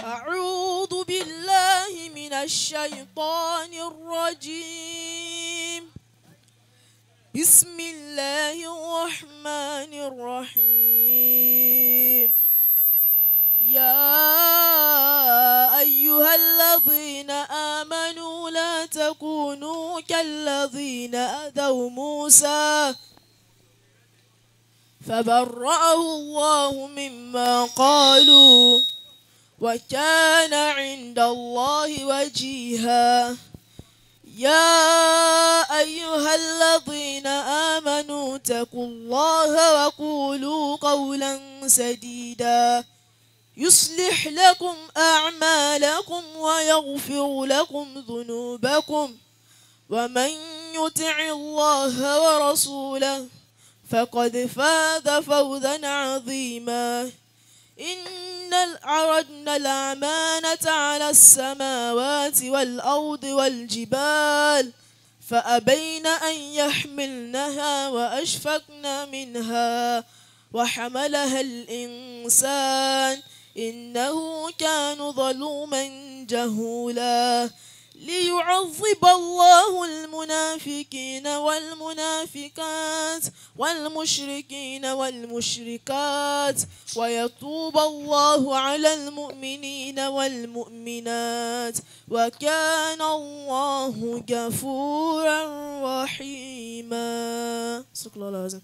أعوذ بالله من الشيطان الرجيم. بسم الله الرحمن الرحيم. يا أيها الذين آمنوا لا تكونوا كالذين أذوا موسى فبرأه الله مما قالوا وكان عند الله وجيها. يا أيها الذين آمنوا اتقوا الله وقولوا قولا سديدا يصلح لكم أعمالكم ويغفر لكم ذنوبكم ومن يطع الله ورسوله فقد فاز فوزا عظيما. إن عرضنا الأمانة على السماوات والأرض والجبال فأبين أن يحملنها وأشفقن منها وحملها الإنسان إنه كان ظلوما جهولا. ليعذب الله المنافقين والمنافقات والمشركين والمشركات ويتوب الله على المؤمنين والمؤمنات وكان الله غفورا رحيما. صدق الله العظيم.